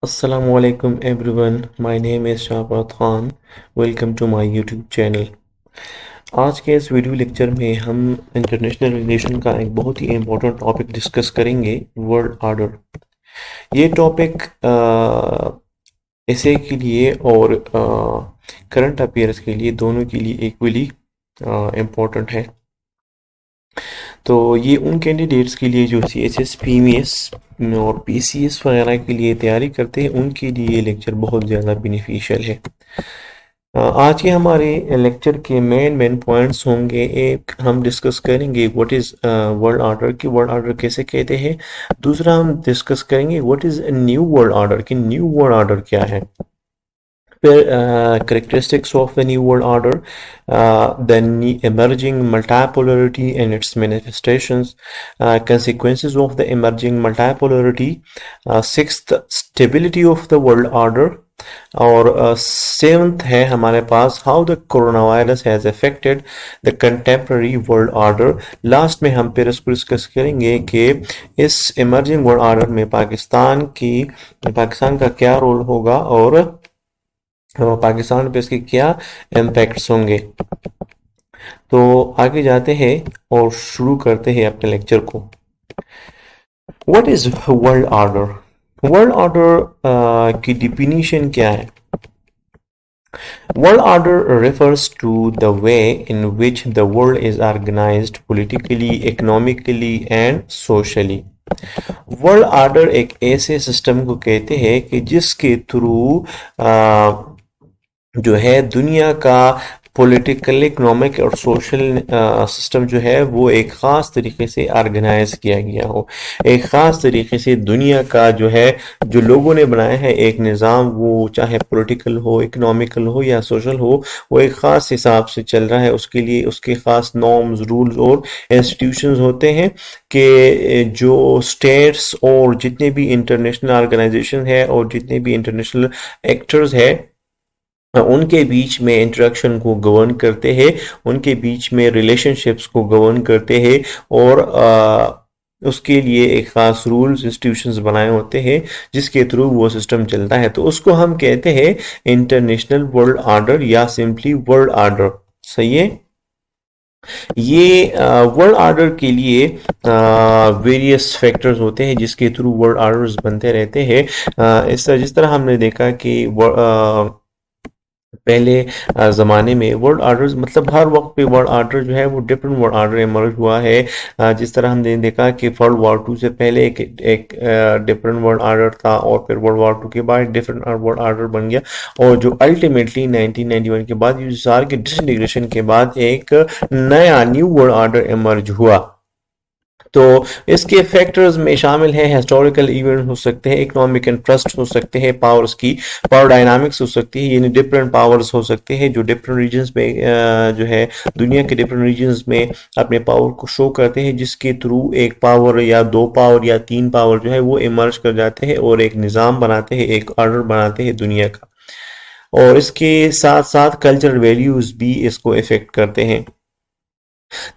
Assalamualaikum everyone. My name is Shahbaz Khan. Welcome to my YouTube channel. आज के इस video lecture में हम इंटरनेशनल रिलेशन का एक बहुत ही इम्पोर्टेंट टॉपिक डिस्कस करेंगे, वर्ल्ड ऑर्डर। ये टॉपिक एसए के लिए और करंट अफेयर्स के लिए दोनों के लिए इक्वली इम्पोर्टेंट है। तो ये उन कैंडिडेट्स के लिए जो सीएचएस, पीएमएस और पीसीएस वगैरह के लिए तैयारी करते हैं, उनके लिए ये लेक्चर बहुत ज़्यादा बेनिफिशियल है। आज के हमारे लेक्चर के मेन पॉइंट्स होंगे। एक, हम डिस्कस करेंगे व्हाट इज़ वर्ल्ड ऑर्डर, की वर्ल्ड ऑर्डर कैसे कहते हैं। दूसरा, हम डिस्कस करेंगे what is new world order, की न्यू वर्ल्ड ऑर्डर क्या है। फिर characteristics of the new world order, emerging multipolarity and its manifestations, consequences of the emerging multipolarity, sixth, stability of the world order, और seventh है हमारे पास how the corona virus has affected the contemporary world order. Last में हम फिर इसको discuss करेंगे कि इस इमर्जिंग वर्ल्ड ऑर्डर में पाकिस्तान का क्या रोल होगा और पाकिस्तान पे इसके क्या इम्पैक्ट्स होंगे। तो आगे जाते हैं और शुरू करते हैं अपने लेक्चर को। What is world order? World order की डिफिनीशन क्या है? World order refers to the way in which the world is organized politically, economically and socially. World order एक ऐसे सिस्टम को कहते हैं कि जिसके थ्रू जो है दुनिया का पॉलिटिकल, इकोनॉमिक और सोशल सिस्टम जो है वो एक ख़ास तरीके से ऑर्गेनाइज किया गया हो। एक ख़ास तरीके से दुनिया का जो है, जो लोगों ने बनाया है एक निज़ाम, वो चाहे पॉलिटिकल हो, इकोनॉमिकल हो या सोशल हो, वो एक ख़ास हिसाब से चल रहा है। उसके लिए उसके ख़ास नॉर्म्स, रूल्स और इंस्टीट्यूशंस होते हैं कि जो स्टेट्स और जितने भी इंटरनेशनल ऑर्गेनाइजेशन है और जितने भी इंटरनेशनल एक्टर्स है उनके बीच में इंटरेक्शन को गवर्न करते हैं, उनके बीच में रिलेशनशिप्स को गवर्न करते हैं और उसके लिए एक ख़ास रूल्स, इंस्टीट्यूशंस बनाए होते हैं जिसके थ्रू वो सिस्टम चलता है। तो उसको हम कहते हैं इंटरनेशनल वर्ल्ड ऑर्डर या सिंपली वर्ल्ड ऑर्डर। सही है। ये वर्ल्ड ऑर्डर के लिए वेरियस फैक्टर्स होते हैं जिसके थ्रू वर्ल्ड ऑर्डर्स बनते रहते हैं। जिस तरह हमने देखा कि पहले ज़माने में वर्ल्ड ऑर्डर्स, मतलब हर वक्त पे वर्ल्ड ऑर्डर जो है वो डिफरेंट वर्ल्ड ऑर्डर इमर्ज हुआ है। जिस तरह हमने देखा कि वर्ल्ड वॉर 2 से पहले एक डिफरेंट वर्ल्ड ऑर्डर था और फिर वर्ल्ड वॉर 2 के बाद डिफरेंट वर्ल्ड ऑर्डर बन गया, और जो अल्टीमेटली 1991 के बाद यूएसएसआर के डिसइंटीग्रेशन के बाद एक नया न्यू वर्ल्ड ऑर्डर इमर्ज हुआ। तो इसके फैक्टर्स में शामिल है हिस्टोरिकल इवेंट हो सकते हैं, इकोनॉमिक इंटरेस्ट हो सकते हैं, पावर्स की पावर डायनामिक्स हो सकती है, यानी डिफरेंट पावर्स हो सकते हैं जो डिफरेंट रीजन्स में जो है दुनिया के डिफरेंट रीजन्स में अपने पावर को शो करते हैं, जिसके थ्रू एक पावर या दो पावर या तीन पावर जो है वो इमर्ज कर जाते हैं और एक निज़ाम बनाते हैं, एक ऑर्डर बनाते हैं दुनिया का। और इसके साथ साथ कल्चरल वैल्यूज भी इसको इफेक्ट करते हैं।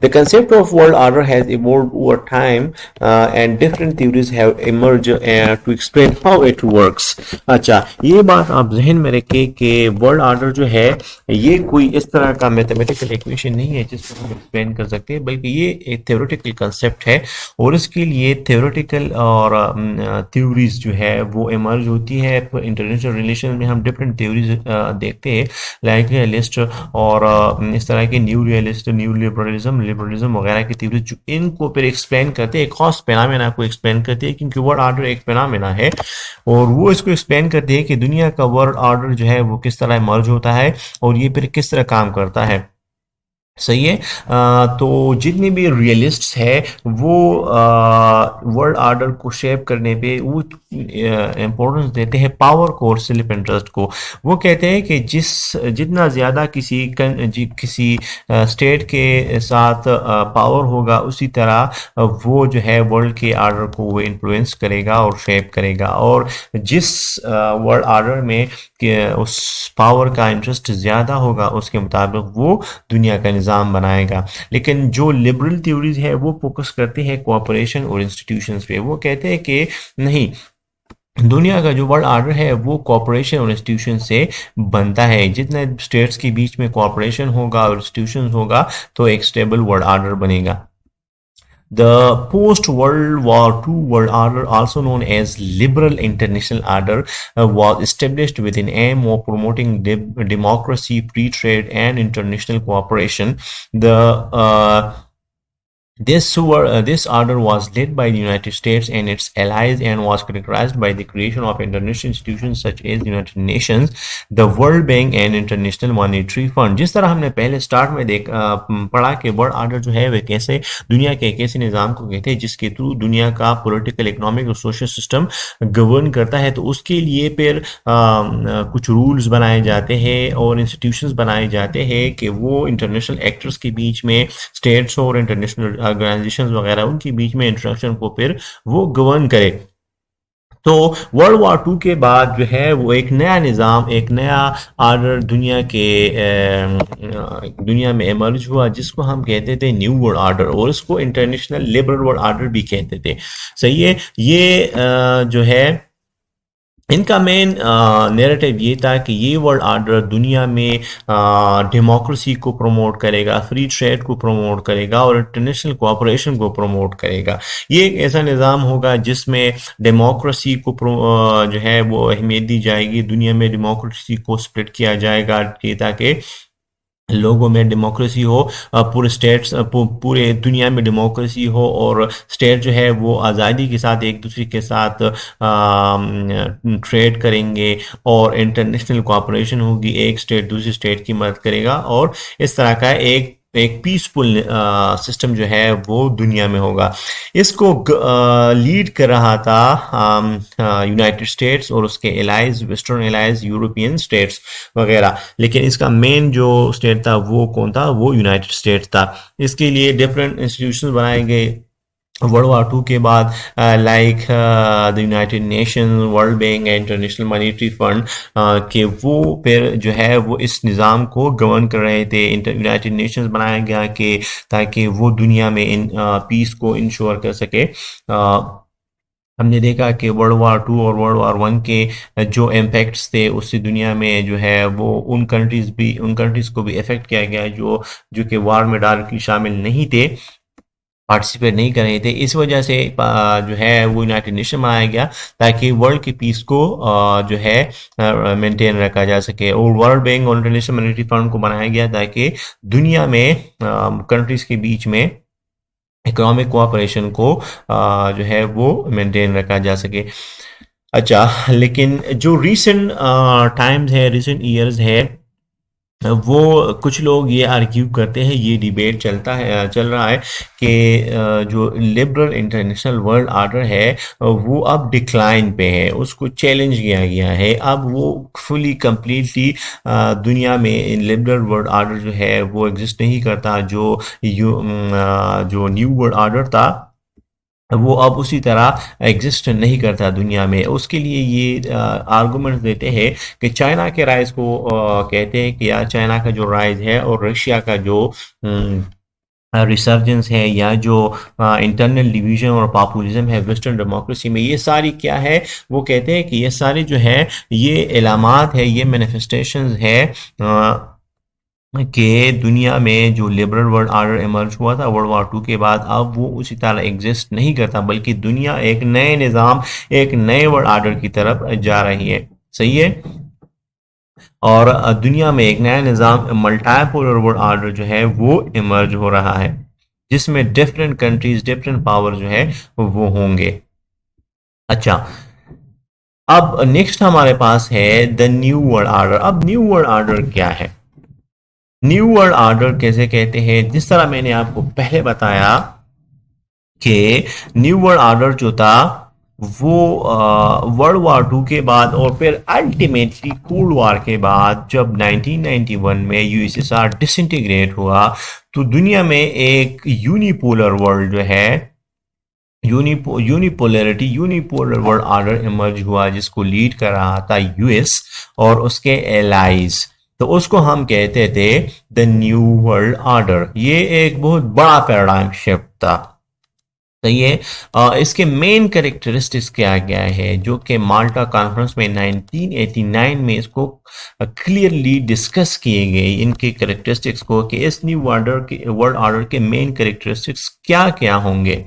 The concept of world order has evolved over time and different theories have emerged to explain how it works. अच्छा, ये बात आप जहन में रखिए कि वर्ल्ड ऑर्डर जो है ये कोई इस तरह का मैथमेटिकल इक्वेशन नहीं है जिसको हम एक्सप्लेन कर सकते हैं, बल्कि ये एक थ्योरेटिकल कंसेप्ट है और इसके लिए थ्योरेटिकल और थ्योरीज जो है वो इमर्ज होती है। इंटरनेशनल रिलेशन में हम डिफरेंट थ्योरीज देखते हैं, लाइक रियलिस्ट और इस तरह के न्यू रियलिस्ट, न्यू लिबरलिज्म वगैरह की थ्योरी, जो इनको फिर एक्सप्लेन करते हैं, एक खास फेनोमेना को एक्सप्लेन करते हैं, क्योंकि वर्ल्ड ऑर्डर एक फेनोमेना है और वो इसको एक्सप्लेन करते हैं कि दुनिया का वर्ल्ड ऑर्डर जो है वो किस तरह मर्ज होता है और ये फिर किस तरह काम करता है। सही है। तो जितने भी रियलिस्ट्स है वो वर्ल्ड ऑर्डर को शेप करने पे वो इम्पोर्टेंस देते हैं पावर को और सेल्फ इंटरेस्ट को। वो कहते हैं कि जितना ज़्यादा किसी स्टेट के साथ पावर होगा, उसी तरह वो जो है वर्ल्ड के ऑर्डर को वो इन्फ्लुएंस करेगा और शेप करेगा, और जिस वर्ल्ड ऑर्डर में उस पावर का इंटरेस्ट ज़्यादा होगा उसके मुताबिक वो दुनिया का निज़ाम बनाएगा। लेकिन जो लिबरल थ्योरीज है वो फोकस करती है कोऑपरेशन और इंस्टीट्यूशंस पे। वो कहते हैं कि नहीं, दुनिया का जो वर्ल्ड आर्डर है वो कॉपरेशन और इंस्टीट्यूशन से बनता है। जितने स्टेट्स के बीच में कॉपरेशन होगा और इंस्टीट्यूशन होगा तो एक स्टेबल वर्ल्ड आर्डर बनेगा। The post-World War II world order, also known as Liberal International Order, was established with an aim of promoting democracy, free trade, and international cooperation. The this order was led by the United States and its allies and was characterized by the creation of international institutions such as the United Nations, the World Bank and International Monetary Fund। जिस तरह हमने पहले start में पढ़ा कि world order जो है वह कैसे दुनिया के एक ऐसे निज़ाम को कहते हैं जिसके थ्रू दुनिया का पॉलिटिकल, इकोनॉमिक और सोशल सिस्टम गवर्न करता है। तो उसके लिए फिर कुछ रूल्स बनाए जाते हैं और इंस्टीट्यूशंस बनाए जाते हैं कि वो इंटरनेशनल एक्टर्स के बीच में, स्टेट्स और इंटरनेशनल ऑर्गेनाइजेशंस वगैरह उनके बीच में इंटरेक्शन को फिर वो गवर्न करे। तो वर्ल्ड वॉर टू के बाद जो है वो एक नया निज़ाम, एक नया ऑर्डर दुनिया में इमर्ज हुआ जिसको हम कहते थे न्यू वर्ल्ड ऑर्डर, और इसको इंटरनेशनल लिबरल वर्ल्ड ऑर्डर भी कहते थे। सही है। ये जो है इनका मेन नैरेटिव ये था कि ये वर्ल्ड ऑर्डर दुनिया में डेमोक्रेसी को प्रमोट करेगा, फ्री ट्रेड को प्रमोट करेगा और इंटरनेशनल कोऑपरेशन को प्रमोट करेगा। ये एक ऐसा निज़ाम होगा जिसमें डेमोक्रेसी को जो है वो अहमियत दी जाएगी। दुनिया में डेमोक्रेसी को स्प्लिट किया जाएगा ताकि लोगों में डेमोक्रेसी हो, पूरे स्टेट्स पूरे दुनिया में डेमोक्रेसी हो और स्टेट जो है वो आज़ादी के साथ एक दूसरे के साथ ट्रेड करेंगे और इंटरनेशनल कोऑपरेशन होगी। एक स्टेट दूसरी स्टेट की मदद करेगा और इस तरह का एक पीसफुल सिस्टम जो है वो दुनिया में होगा। इसको लीड कर रहा था यूनाइटेड स्टेट्स और उसके allies, western allies, European states वगैरह। लेकिन इसका मेन जो स्टेट था वो कौन था? वो यूनाइटेड स्टेट्स था। इसके लिए डिफरेंट इंस्टीट्यूशन बनाए गए वर्ल्ड वॉर टू के बाद, like the United nation, world bank, international monetary fund, कि वो फिर जो है वो इस निज़ाम को गवर्न कर रहे थे। यूनाइटेड नेशंस बनाया गया कि ताकि वो दुनिया में इन पीस को इंश्योर कर सके। हमने देखा कि वर्ल्ड वॉर टू और वर्ल्ड वॉर वन के जो इम्पैक्ट्स थे उससे दुनिया में जो है वो उन कंट्रीज़ को भी इफ़ेक्ट किया गया जो कि वॉर में डायरेक्टली शामिल नहीं थे, पार्टिसिपेट नहीं कर रहे थे। इस वजह से जो है वो यूनाइटेड नेशन बनाया गया ताकि वर्ल्ड की पीस को जो है मेंटेन रखा जा सके। और वर्ल्ड बैंक और इंटरनेशनल मॉनेटरी फंड को बनाया गया ताकि दुनिया में कंट्रीज के बीच में इकोनॉमिक कोऑपरेशन को जो है वो मेंटेन रखा जा सके। अच्छा, लेकिन जो रीसेंट टाइम्स है, रीसेंट ईयर्स है, वो कुछ लोग ये आर्ग्यू करते हैं, ये डिबेट चल रहा है कि जो लिबरल इंटरनेशनल वर्ल्ड ऑर्डर है वो अब डिक्लाइन पे है, उसको चैलेंज किया गया है। अब वो फुली कंप्लीटली दुनिया में लिबरल वर्ल्ड ऑर्डर जो है वो एग्जिस्ट नहीं करता। जो न्यू वर्ल्ड ऑर्डर था वो अब उसी तरह एग्जिस्ट नहीं करता दुनिया में। उसके लिए ये आर्गूमेंट देते हैं कि चाइना के राइज को कहते हैं कि यार चाइना का जो राइज है और रशिया का जो रिसर्जेंस है या जो इंटरनल डिवीजन और पॉपुलिज्म है वेस्टर्न डेमोक्रेसी में, ये सारी क्या है? वो कहते हैं कि ये सारी जो है ये इलामात है, ये मैनिफेस्टेशंस है कि दुनिया में जो लिबरल वर्ल्ड ऑर्डर इमर्ज हुआ था वर्ल्ड वॉर टू के बाद, अब वो उसी तरह एग्जिस्ट नहीं करता, बल्कि दुनिया एक नए निज़ाम, एक नए वर्ल्ड ऑर्डर की तरफ जा रही है। सही है। और दुनिया में एक नया निज़ाम, मल्टीपोलर वर्ल्ड ऑर्डर जो है वो इमर्ज हो रहा है जिसमें डिफरेंट कंट्रीज, डिफरेंट पावर जो है वो होंगे। अच्छा, अब नेक्स्ट हमारे पास है द न्यू वर्ल्ड ऑर्डर। अब न्यू वर्ल्ड ऑर्डर क्या है? न्यू वर्ल्ड ऑर्डर कैसे कहते हैं? जिस तरह मैंने आपको पहले बताया कि न्यू वर्ल्ड ऑर्डर जो था वो वर्ल्ड वॉर टू के बाद और फिर अल्टीमेटली कोल्ड वॉर के बाद जब 1991 में यूएसएसआर डिसइंटीग्रेट हुआ तो दुनिया में एक यूनिपोलर वर्ल्ड जो है, यूनिपोलर वर्ल्ड ऑर्डर इमर्ज हुआ जिसको लीड कर रहा था यूएस और उसके एलाइज। तो उसको हम कहते थे द न्यू वर्ल्ड ऑर्डर। ये एक बहुत बड़ा पैराडाइम शिफ्ट था। तो ये इसके मेन कैरेक्टरिस्टिक्स क्या क्या है जो कि माल्टा कॉन्फ्रेंस में 1989 में इसको क्लियरली डिस्कस किए गए इनके कैरेक्टरिस्टिक्स को कि इस न्यू वर्ल्ड ऑर्डर के मेन कैरेक्टरिस्टिक्स क्या क्या होंगे,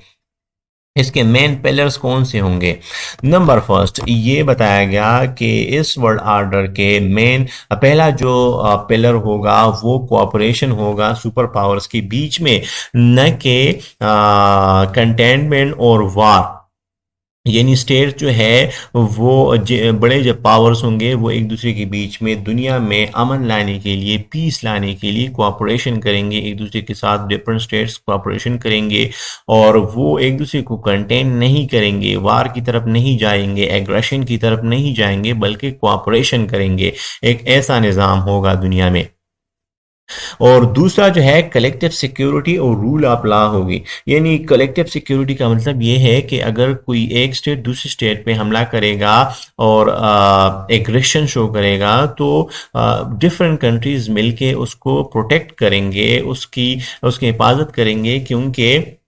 इसके मेन पिलर्स कौन से होंगे। नंबर फर्स्ट ये बताया गया कि इस वर्ल्ड ऑर्डर के मेन पहला जो पिलर होगा वो कोऑपरेशन होगा सुपर पावर्स के बीच में, न कि कंटेनमेंट और वार। यानी स्टेट जो है वो बड़े जो पावर्स होंगे वो एक दूसरे के बीच में दुनिया में अमन लाने के लिए, पीस लाने के लिए कोऑपरेशन करेंगे, एक दूसरे के साथ डिफरेंट स्टेट्स कोऑपरेशन करेंगे और वो एक दूसरे को कंटेन नहीं करेंगे, वार की तरफ नहीं जाएंगे, एग्रेशन की तरफ नहीं जाएंगे, बल्कि कोऑपरेशन करेंगे। एक ऐसा निज़ाम होगा दुनिया में। और दूसरा जो है कलेक्टिव सिक्योरिटी और रूल ऑफ लॉ होगी। यानी कलेक्टिव सिक्योरिटी का मतलब ये है कि अगर कोई एक स्टेट दूसरी स्टेट पे हमला करेगा और एग्रेशन शो करेगा तो डिफरेंट कंट्रीज मिलके उसको प्रोटेक्ट करेंगे, उसकी हिफाजत करेंगे, क्योंकि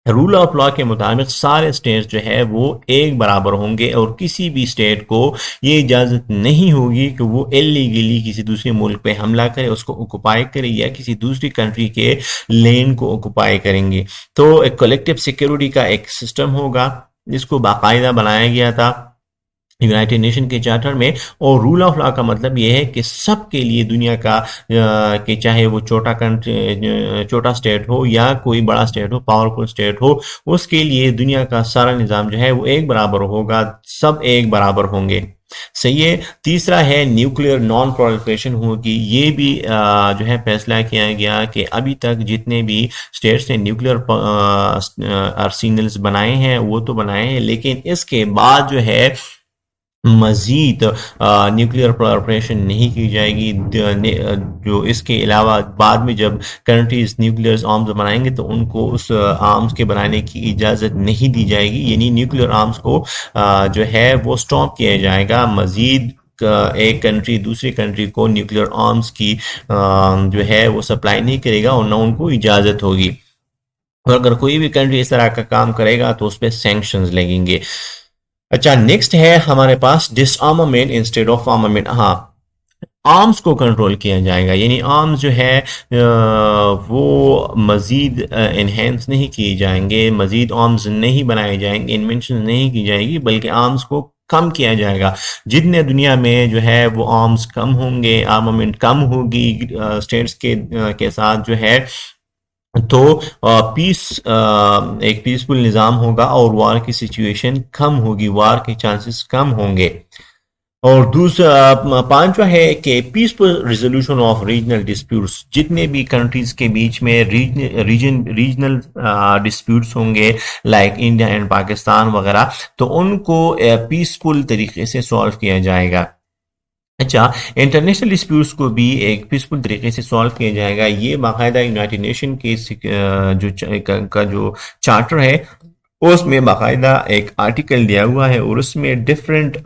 रूल ऑफ लॉ के मुताबिक सारे स्टेट्स जो है वो एक बराबर होंगे और किसी भी स्टेट को ये इजाज़त नहीं होगी कि वो इलीगली किसी दूसरे मुल्क पे हमला करे, उसको ऑक्युपाई करे या किसी दूसरी कंट्री के लैंड को ऑक्युपाई करेंगे। तो एक कलेक्टिव सिक्योरिटी का एक सिस्टम होगा जिसको बाकायदा बनाया गया था यूनाइटेड नेशन के चार्टर में। और रूल ऑफ लॉ का मतलब ये है कि सबके लिए दुनिया का कि चाहे वो छोटा कंट्री, छोटा स्टेट हो या कोई बड़ा स्टेट हो, पावरफुल स्टेट हो, उसके लिए दुनिया का सारा निज़ाम जो है वो एक बराबर होगा, सब एक बराबर होंगे। सही है। तीसरा है न्यूक्लियर नॉन प्रोलिफरेशन होगी। ये भी जो है फैसला किया गया कि अभी तक जितने भी स्टेट्स ने न्यूक्लियर आर्सेनल्स बनाए हैं वो तो बनाए हैं, लेकिन इसके बाद जो है मजीद न्यूक्लियर प्रोलिफरेशन नहीं की जाएगी। जो इसके अलावा बाद में जब कंट्रीज न्यूक्लियर आर्म्स बनाएंगे तो उनको उस आर्म्स के बनाने की इजाज़त नहीं दी जाएगी। यानी न्यूक्लियर आर्म्स को जो है वो स्टॉप किया जाएगा। मजीद एक कंट्री दूसरी कंट्री को न्यूक्लियर आर्म्स की जो है वो सप्लाई नहीं करेगा और ना उनको इजाज़त होगी। और अगर कोई भी कंट्री इस तरह का काम करेगा तो उस पर सैंक्शंस लगेंगे। अच्छा, नेक्स्ट है हमारे पास डिसआर्मामेंट इंस्टेड ऑफ आर्मामेंट। हाँ, आर्म्स को कंट्रोल किया जाएगा। यानी आर्म्स जो है वो मज़ीद इन्हेंस नहीं किए जाएंगे, मज़ीद आर्म्स नहीं बनाए जाएंगे, इन्वेंशन नहीं की जाएगी, बल्कि आर्म्स को कम किया जाएगा। जितने दुनिया में जो है वो आर्म्स कम होंगे, आर्मामेंट कम होगी स्टेट्स के साथ जो है, तो पीस एक पीसफुल निज़ाम होगा और वार की सिचुएशन कम होगी, वार के चांसेस कम होंगे। और दूसरा पांचवा है कि peaceful resolution of regional disputes. जितने भी कंट्रीज के बीच में रीजनल डिस्प्यूट्स होंगे लाइक इंडिया एंड पाकिस्तान वगैरह, तो उनको पीसफुल तरीके से सॉल्व किया जाएगा। अच्छा, इंटरनेशनल डिस्प्यूट्स को भी एक पीसफुल तरीके से सॉल्व किया जाएगा। ये बाकायदा यूनाइटेड नेशन के का जो चार्टर है उसमें बाकायदा एक आर्टिकल दिया हुआ है और उसमें डिफरेंट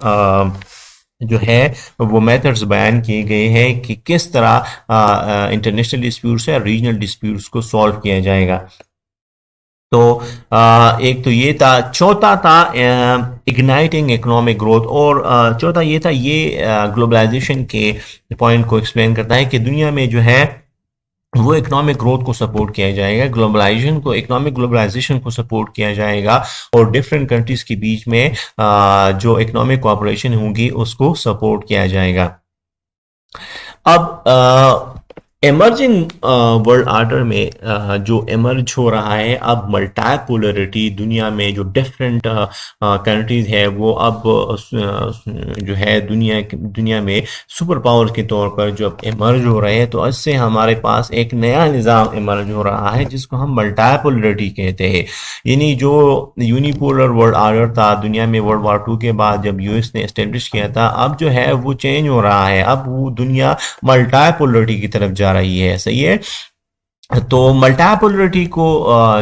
जो है वो मेथड्स बयान किए गए हैं कि किस तरह इंटरनेशनल डिस्प्यूट्स या रीजनल डिस्प्यूट्स को सॉल्व किया जाएगा। तो एक तो ये था। चौथा था इग्नाइटिंग इकोनॉमिक ग्रोथ। और चौथा ये था, ये ग्लोबलाइजेशन के पॉइंट को एक्सप्लेन करता है कि दुनिया में जो है वो इकोनॉमिक ग्रोथ को सपोर्ट किया जाएगा, ग्लोबलाइजेशन को, इकोनॉमिक ग्लोबलाइजेशन को सपोर्ट किया जाएगा और डिफरेंट कंट्रीज के बीच में जो इकोनॉमिक कोऑपरेशन होगी उसको सपोर्ट किया जाएगा। अब एमर्जिंग वर्ल्ड ऑर्डर में जो एमर्ज हो रहा है अब मल्टीपोलरिटी, दुनिया में जो डिफरेंट कंट्रीज है वो अब जो है दुनिया में सुपर पावर के तौर पर जो अब एमर्ज हो रहे हैं, तो इससे हमारे पास एक नया निज़ाम एमर्ज हो रहा है जिसको हम मल्टीपोलरिटी कहते हैं। यानी जो यूनिपोलर वर्ल्ड ऑर्डर था दुनिया में वर्ल्ड वॉर 2 के बाद जब यूएस ने एस्टेब्लिश किया था, अब जो है वो चेंज हो रहा है। अब वो दुनिया मल्टीपोलरिटी की तरफ जा रही है। सही है। तो मल्टापोलरिटी को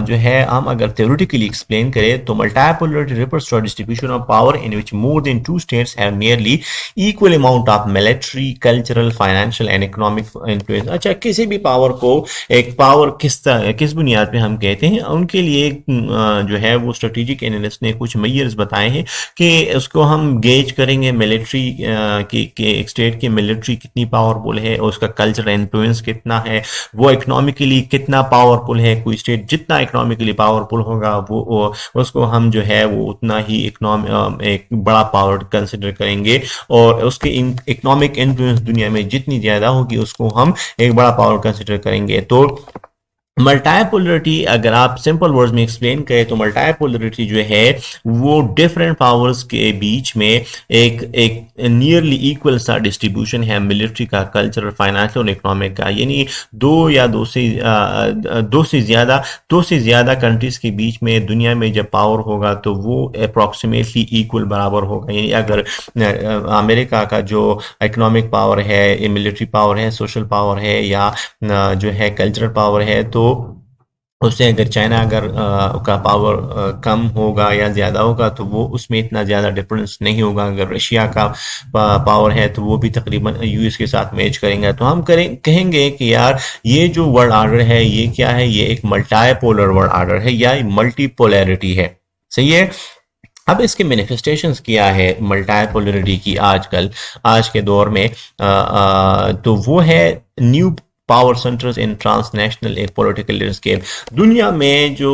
जो है हम अगर theoretically एक्सप्लेन करें तो मल्टापोलरिटी refers to a distribution of power in which more than two states have nearly equal amount of military, cultural, financial and economic influence। अच्छा, किसी भी पावर को एक पावर किस बुनियाद पे हम कहते हैं, उनके लिए जो है वो स्ट्रेटेजिक एनालिस्ट ने कुछ मेजर्स बताए हैं कि उसको हम गेज करेंगे मिलिट्री की एक स्टेट की मिलिट्री कितनी पावरफुल है, उसका कल्चरल इन्फ्लुएंस कितना है, वो इकोनॉमिकली कितना पावरफुल है। कोई स्टेट जितना इकोनॉमिकली पावरफुल होगा वो उसको हम जो है वो उतना ही एक बड़ा पावर कंसिडर करेंगे, और उसके इकोनॉमिक इन्फ्लुएंस दुनिया में जितनी ज्यादा होगी उसको हम एक बड़ा पावर कंसिडर करेंगे। तो मल्टापोलरिटी अगर आप सिंपल वर्ड्स में एक्सप्लेन करें तो मल्टापोलरिटी जो है वो डिफरेंट पावर्स के बीच में एक एक नियरली इक्वल सा डिस्ट्रीब्यूशन है मिलिट्री का, कल्चरल, फाइनेंशियल और इकोनॉमिक का। यानी दो से ज्यादा कंट्रीज के बीच में दुनिया में जब पावर होगा तो वो अप्रॉक्सीमेटली इक्वल बराबर होगा। यानी अगर अमेरिका का जो इकोनॉमिक पावर है, मिलिट्री पावर है, सोशल पावर है या जो है कल्चरल पावर है, तो उससे अगर चाइना अगर का पावर कम होगा या ज़्यादा होगा तो वो उसमें इतना ज़्यादा डिफरेंस नहीं होगा। अगर रशिया का पावर है तो वो भी तकरीबन यूएस के साथ मैच करेंगे। तो हम कहेंगे कि यार ये जो वर्ल्ड ऑर्डर है ये क्या है, ये एक मल्टीपोलर वर्ल्ड ऑर्डर है या मल्टीपोलैरिटी है। सही है। अब इसके मैनिफेस्टेशंस क्या है मल्टीपोलरिटी की आजकल आज के दौर में, तो वो है न्यू पावर सेंटर्स इन ट्रांसनेशनल एक पॉलिटिकल लैंडस्केप। दुनिया में जो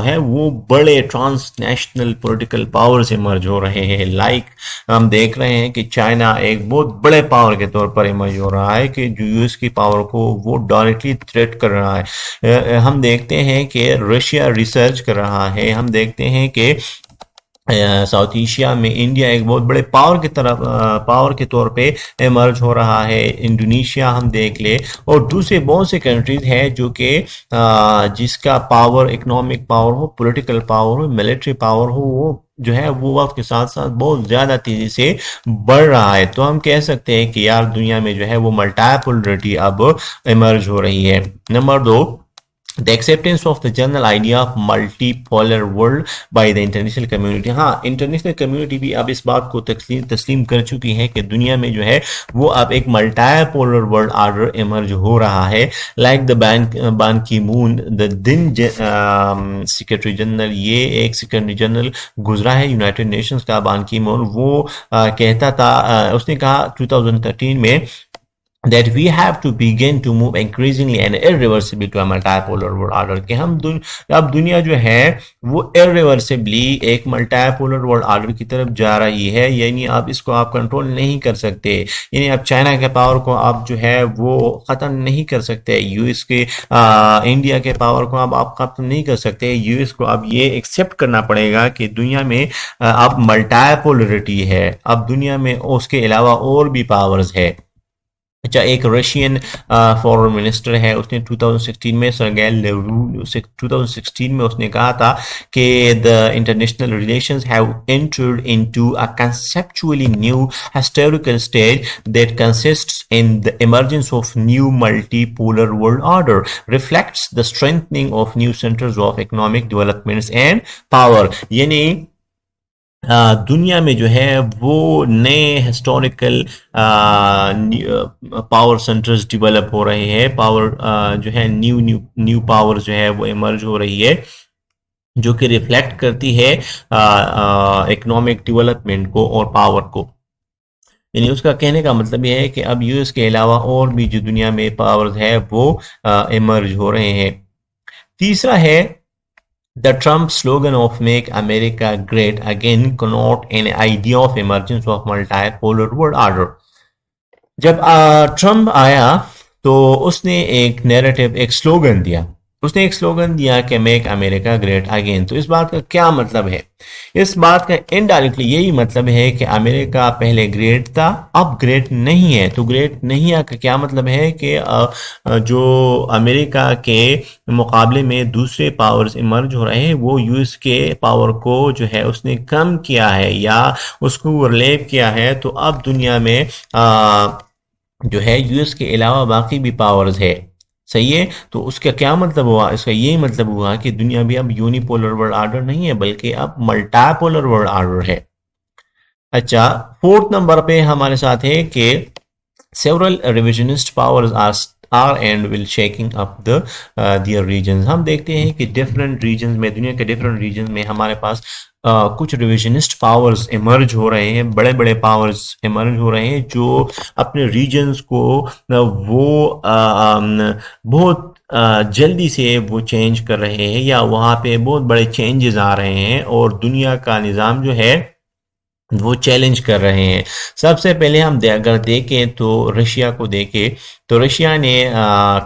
है वो बड़े ट्रांसनेशनल पॉलिटिकल पावर्स इमर्ज हो रहे हैं। लाइक हम देख रहे हैं कि चाइना एक बहुत बड़े पावर के तौर पर इमर्ज हो रहा है कि जो यूएस की पावर को वो डायरेक्टली थ्रेट कर रहा है। हम देखते हैं कि रशिया रिसर्च कर रहा है। हम देखते हैं कि साउथ एशिया में इंडिया एक बहुत बड़े पावर के तौर पे इमर्ज हो रहा है। इंडोनेशिया हम देख ले, और दूसरे बहुत से कंट्रीज हैं जो कि जिसका पावर, इकोनॉमिक पावर हो, पॉलिटिकल पावर हो, मिलिट्री पावर हो, वो जो है वो वक्त के साथ साथ बहुत ज्यादा तेजी से बढ़ रहा है। तो हम कह सकते हैं कि यार दुनिया में जो है वो मल्टीपोलरिटी अब इमर्ज हो रही है। Number 2, The acceptance of the general idea of multipolar world by the international community। हाँ, इंटरनेशनल कम्युनिटी भी अब इस बात को तस्लीम कर चुकी है कि दुनिया में जो है वो अब एक मल्टीपोलर वर्ल्ड ऑर्डर इमर्ज हो रहा है। लाइक द बान की मून द दिन सेक्रेटरी जनरल, ये एक सेक्रेटरी जनरल गुजरा है यूनाइटेड नेशंस का, बान की मून। वो कहता था, उसने कहा 2013 में that we have to begin to move increasingly and irreversibly to a multipolar world order, कि हम अब दुनिया जो है वो irreversibly एक multipolar world order की तरफ जा रही है। यानी अब इसको आप कंट्रोल नहीं कर सकते। यानी अब चाइना के पावर को आप जो है वो ख़त्म नहीं कर सकते। यूएस के इंडिया के पावर को अब आप ख़त्म नहीं कर सकते। यूएस को अब ये एक्सेप्ट करना पड़ेगा कि दुनिया में अब मल्टीपोलरिटी है। अब दुनिया में उसके अलावा और भी पावर्स है। अच्छा, एक रशियन फॉरेन मिनिस्टर है, उसने 2016 में, सरगेई लेवरोव, 2016 में उसने कहा था कि the international relations have entered into a conceptually new historical stage that consists in the emergence of new multipolar world order, reflects the strengthening of new centers of economic developments and power। यानी दुनिया में जो है वो नए historical power centres develop हो रहे हैं। पावर जो है न्यू पावर जो है वो इमर्ज हो रही है, जो कि रिफ्लेक्ट करती है इकोनॉमिक डेवलपमेंट को और पावर को। यानी उसका कहने का मतलब यह है कि अब यूएस के अलावा और भी जो दुनिया में पावर्स है वो इमर्ज हो रहे हैं। तीसरा है The Trump slogan of "Make America Great Again" connote an idea of emergence of multipolar world order। जब ट्रम्प आया तो उसने एक नैरेटिव, एक स्लोगन दिया। उसने एक स्लोगन दिया कि मेक अमेरिका ग्रेट अगेन। तो इस बात का क्या मतलब है? इस बात का इनडायरेक्टली यही मतलब है कि अमेरिका पहले ग्रेट था, अब ग्रेट नहीं है। तो ग्रेट नहीं है का क्या मतलब है कि जो अमेरिका के मुकाबले में दूसरे पावर्स इमर्ज हो रहे हैं वो यूएस के पावर को जो है उसने कम किया है या उसको रिलेव किया है। तो अब दुनिया में जो है यूएस के अलावा बाकी भी पावर्स है। सही है। तो उसका क्या मतलब हुआ, इसका ये मतलब हुआ कि दुनिया भी अब यूनिपोलर वर्ल्ड ऑर्डर नहीं है बल्कि अब मल्टापोलर वर्ल्ड ऑर्डर है। अच्छा, फोर्थ नंबर पे हमारे साथ है कि several revisionist powers are and will shaking up the their regions। हम देखते हैं कि डिफरेंट रीजन्स में, दुनिया के डिफरेंट रीजन में हमारे पास कुछ रिविजनिस्ट पावर्स इमर्ज हो रहे हैं, बड़े बड़े पावर्स इमर्ज हो रहे हैं जो अपने रीजन्स को वो बहुत जल्दी से वो चेंज कर रहे हैं या वहाँ पे बहुत बड़े चेंजेस आ रहे हैं और दुनिया का निज़ाम जो है वो चैलेंज कर रहे हैं। सबसे पहले हम अगर देखें तो रशिया को देखें तो रशिया ने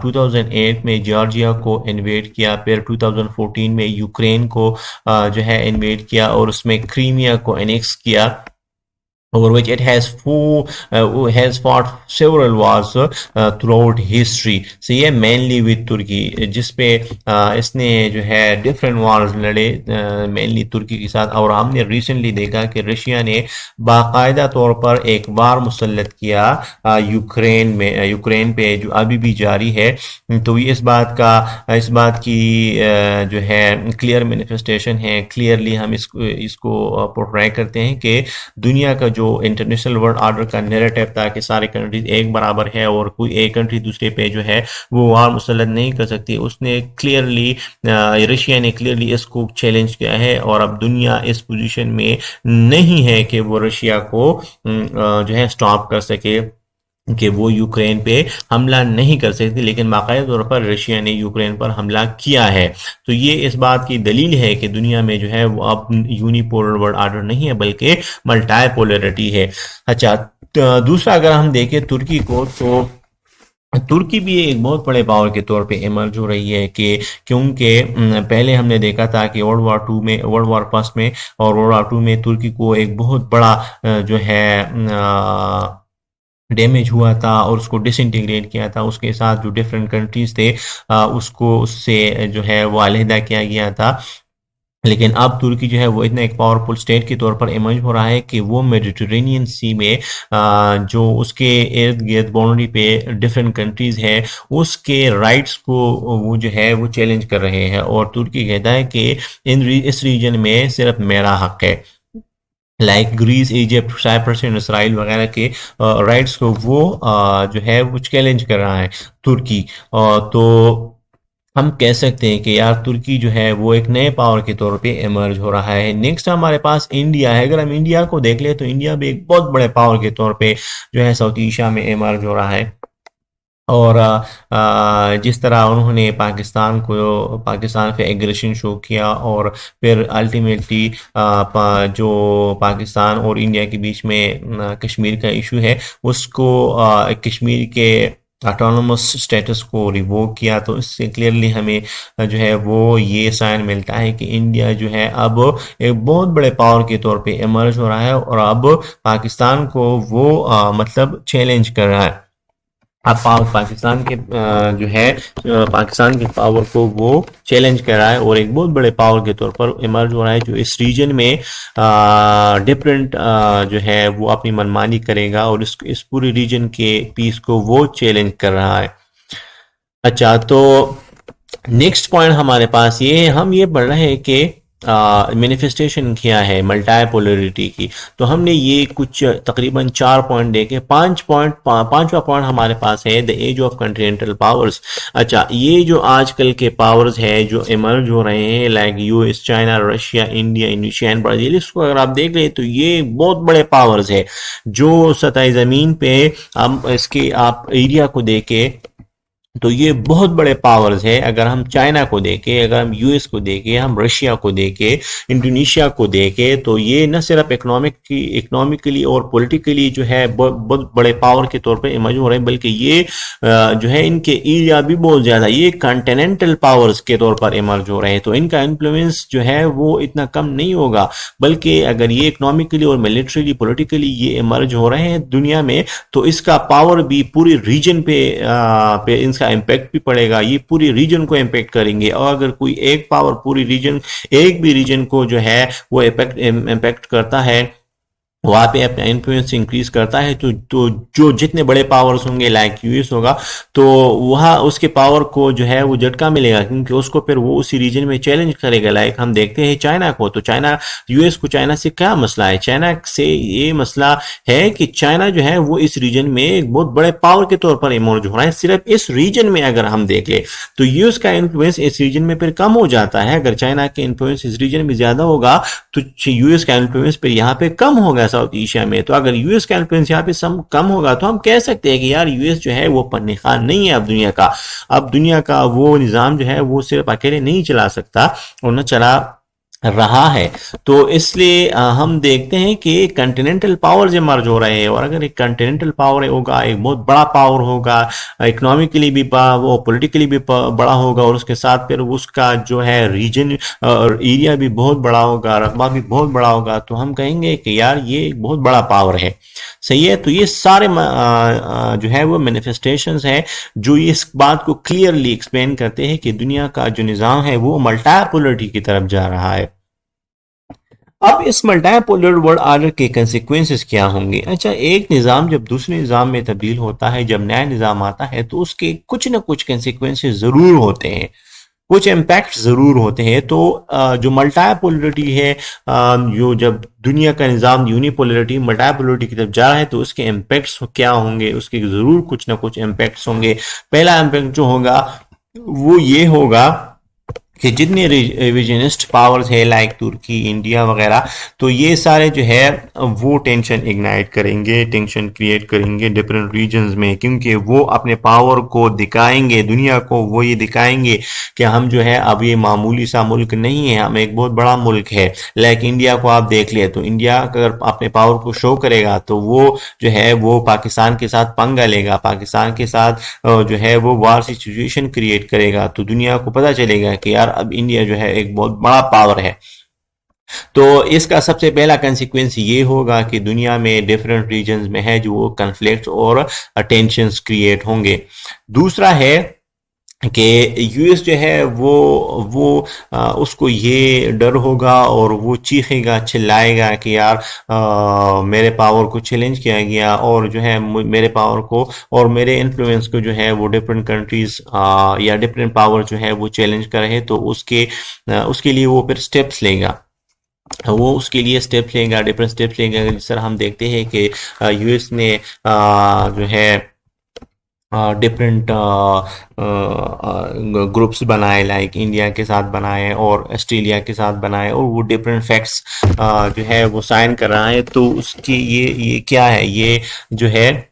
2008 में जॉर्जिया को इन्वेड किया, फिर 2014 में यूक्रेन को जो है इन्वेड किया और उसमें क्रीमिया को एनेक्स किया, over which it has fought several wars throughout history। so ये mainly with तुर्की, जिसपे इसने जो है डिफरेंट wars लड़े mainly तुर्की के साथ। और हमने recently देखा कि रशिया ने बाकायदा तौर पर एक वार मुसल्लत किया यूक्रेन में, यूक्रेन पे, जो अभी भी जारी है। तो ये इस बात की जो है क्लियर मैनिफेस्टेशन है, क्लियरली हम इसको पोर्ट्रे करते हैं कि दुनिया का जो इंटरनेशनल वर्ल्ड ऑर्डर का नैरेटिव था कि सारे कंट्रीज एक बराबर है और कोई एक कंट्री दूसरे पे जो है वो वार मुसल्लत नहीं कर सकती, उसने क्लियरली, रशिया ने क्लियरली इसको चैलेंज किया है और अब दुनिया इस पोजीशन में नहीं है कि वो रशिया को जो है स्टॉप कर सके, कि वो यूक्रेन पे हमला नहीं कर सकती। लेकिन बाकायदा तौर पर रशिया ने यूक्रेन पर हमला किया है। तो ये इस बात की दलील है कि दुनिया में जो है वो अब यूनिपोलर वर्ल्ड ऑर्डर नहीं है बल्कि मल्टीपोलरिटी है। अच्छा, दूसरा अगर हम देखें तुर्की को, तो तुर्की भी एक बहुत बड़े पावर के तौर पे इमर्ज हो रही है कि क्योंकि पहले हमने देखा था कि वर्ल्ड वॉर फर्स्ट में और वर्ल्ड वॉर टू में तुर्की को एक बहुत बड़ा जो है डैमेज हुआ था और उसको डिसइंटीग्रेट किया था, उसके साथ जो डिफरेंट कंट्रीज थे उसको उससे जो है वो अलहदा किया गया था। लेकिन अब तुर्की जो है वो इतना एक पावरफुल स्टेट के तौर पर इमर्ज हो रहा है कि वो मेडिटेरेनियन सी में जो उसके इर्द गिर्द बाउंड्री पे डिफरेंट कंट्रीज है उसके राइट्स को वो जो है वो चैलेंज कर रहे हैं और तुर्की कहता है कि इस रीजन में सिर्फ मेरा हक है। Like Greece, Egypt, Cyprus and Israel वगैरह के राइट्स को वो जो है वो चैलेंज कर रहा है तुर्की। तो हम कह सकते हैं कि यार तुर्की जो है वो एक नए पावर के तौर पे इमर्ज हो रहा है। नेक्स्ट हमारे पास इंडिया है। अगर हम इंडिया को देख ले तो इंडिया भी एक बहुत बड़े पावर के तौर पे जो है साउथ एशिया में इमर्ज हो रहा है। और जिस तरह उन्होंने पाकिस्तान पे एग्रेशन शो किया और फिर अल्टीमेटली जो पाकिस्तान और इंडिया के बीच में कश्मीर का इशू है उसको कश्मीर के ऑटोनोमस स्टेटस को रिवोक किया, तो इससे क्लियरली हमें जो है वो ये साइन मिलता है कि इंडिया जो है अब एक बहुत बड़े पावर के तौर पे इमर्ज हो रहा है और अब पाकिस्तान को वो मतलब चैलेंज कर रहा है। अब पाकिस्तान के जो है पाकिस्तान के पावर को वो चैलेंज कर रहा है और एक बहुत बड़े पावर के तौर पर इमर्ज हो रहा है जो इस रीजन में डिफरेंट जो है वो अपनी मनमानी करेगा और इस पूरे रीजन के पीस को वो चैलेंज कर रहा है। अच्छा, तो नेक्स्ट पॉइंट हमारे पास ये है, हम ये पढ़ रहे हैं कि मैनिफेस्टेशन क्या है मल्टीपोलरिटी की। तो हमने ये कुछ तकरीबन 4 पॉइंट देखे। पांचवा पॉइंट हमारे पास है the age of continental powers. अच्छा, ये जो आजकल के पावर्स है जो इमर्ज हो रहे हैं like US, China, Russia, India, Indonesia and Brazil, इसको अगर आप देख रहे तो ये बहुत बड़े पावर्स है जो सतह ज़मीन पे हम इसके आप एरिया को देखे तो ये बहुत बड़े पावर्स है। अगर हम चाइना को देखें, अगर हम यूएस को देखें, हम रशिया को देखें, इंडोनेशिया को देखें, तो ये न सिर्फ इकोनॉमिकली और पॉलिटिकली जो है बहुत बड़े पावर के तौर पे इमर्ज हो रहे हैं बल्कि ये जो है इनके एरिया भी बहुत ज़्यादा, ये कॉन्टिनेंटल पावर्स के तौर पर इमर्ज हो रहे हैं। तो इनका इन्फ्लुएंस जो है वो इतना कम नहीं होगा, बल्कि अगर ये इकोनॉमिकली और मिलिट्रीली पॉलिटिकली ये इमर्ज हो रहे हैं दुनिया में तो इसका पावर भी पूरी रीजन पे इसका इम्पैक्ट भी पड़ेगा, ये पूरी रीजन को इम्पैक्ट करेंगे। और अगर कोई एक पावर पूरी रीजन, एक भी रीजन को जो है वो इम्पैक्ट करता है वहां पे अपना इन्फ्लुएंस इंक्रीज करता है, तो जो जितने बड़े पावर्स होंगे लाइक यूएस होगा, तो वहाँ उसके पावर को जो है वो झटका मिलेगा, क्योंकि उसको फिर वो उसी रीजन में चैलेंज करेगा। लाइक हम देखते हैं चाइना को, तो चाइना, यूएस को चाइना से क्या मसला है? चाइना से ये मसला है कि चाइना जो है वो इस रीजन में एक बहुत बड़े पावर के तौर पर इमर्ज हो रहा है। सिर्फ इस रीजन में अगर हम देख ले तो यूएस का इन्फ्लुएंस इस रीजन में फिर कम हो जाता है। अगर चाइना के इन्फ्लुएंस इस रीजन में ज्यादा होगा तो यूएस का इन्फ्लुएंस फिर यहाँ पे कम होगा साउथ एशिया में। तो अगर यूएस का इन्फ्लुएंस यहाँ पे कम होगा तो हम कह सकते हैं कि यार यूएस जो है वो पन्ने खान नहीं है अब दुनिया का। अब दुनिया का वो निज़ाम जो है वो सिर्फ अकेले नहीं चला सकता और न चला रहा है। तो इसलिए हम देखते हैं कि कंटिनेंटल पावर इमर्ज हो रहे हैं, और अगर एक कंटिनेंटल पावर होगा, एक बहुत बड़ा पावर होगा, इकोनॉमिकली भी वो पॉलिटिकली भी बड़ा होगा, और उसके साथ फिर उसका जो है रीजन और एरिया भी बहुत बड़ा होगा, रकबा भी बहुत बड़ा होगा, तो हम कहेंगे कि यार ये एक बहुत बड़ा पावर है। सही है। तो ये सारे जो है वो मैनिफेस्टेशंस है जो इस बात को क्लियरली एक्सप्लेन करते हैं कि दुनिया का जो निज़ाम है वो मल्टीपोलरिटी की तरफ जा रहा है। अब इस मल्टीपोलर वर्ल्ड ऑर्डर के कंसिक्वेंसेस क्या होंगे? अच्छा, एक निज़ाम जब दूसरे निज़ाम में तब्दील होता है, जब नया निज़ाम आता है, तो उसके कुछ ना कुछ कंसिक्वेंसेस ज़रूर होते हैं, कुछ इम्पैक्ट ज़रूर होते हैं। तो जो मल्टीपोलरिटी है, जो जब दुनिया का निज़ाम यूनिपोलरिटी मल्टीपोलरिटी की तरफ जा रहा है, तो उसके इम्पैक्ट्स क्या होंगे? उसके ज़रूर कुछ ना कुछ इम्पैक्ट्स होंगे। पहला इम्पैक्ट जो होगा वो ये होगा कि जितने रिविजनिस्ट पावर्स है लाइक तुर्की, इंडिया वगैरह, तो ये सारे जो है वो टेंशन इग्नाइट करेंगे, टेंशन क्रिएट करेंगे डिफरेंट रीजन्स में, क्योंकि वो अपने पावर को दिखाएंगे दुनिया को। वो ये दिखाएंगे कि हम जो है अब ये मामूली सा मुल्क नहीं है, हम एक बहुत बड़ा मुल्क है। लाइक इंडिया को आप देख ले, तो इंडिया अगर अपने पावर को शो करेगा तो वो जो है वो पाकिस्तान के साथ पंगा लेगा, पाकिस्तान के साथ जो है वो वार की सिचुएशन क्रिएट करेगा। तो दुनिया को पता चलेगा कि यार अब इंडिया जो है एक बहुत बड़ा पावर है। तो इसका सबसे पहला कंसिक्वेंस ये होगा कि दुनिया में डिफरेंट रीजन्स में है जो कन्फ्लिक्ट और टेंशंस क्रिएट होंगे। दूसरा है कि यूएस जो है वो उसको ये डर होगा और वो चीखेगा, चिल्लाएगा कि यार मेरे पावर को चैलेंज किया गया, और जो है मेरे पावर को और मेरे इन्फ्लुएंस को जो है वो डिफरेंट कंट्रीज या डिफरेंट पावर जो है वो चैलेंज कर रहे हैं। तो उसके लिए वो फिर स्टेप्स लेगा, वो उसके लिए स्टेप्स लेगा, डिफरेंट स्टेप्स लेगा। जिस तरह हम देखते हैं कि यूएस ने जो है डिफरेंट ग्रुप्स बनाए, लाइक इंडिया के साथ बनाए और ऑस्ट्रेलिया के साथ बनाए, और वो डिफरेंट फैक्ट्स जो है वो साइन कर रहा है। तो उसकी ये क्या है? ये जो है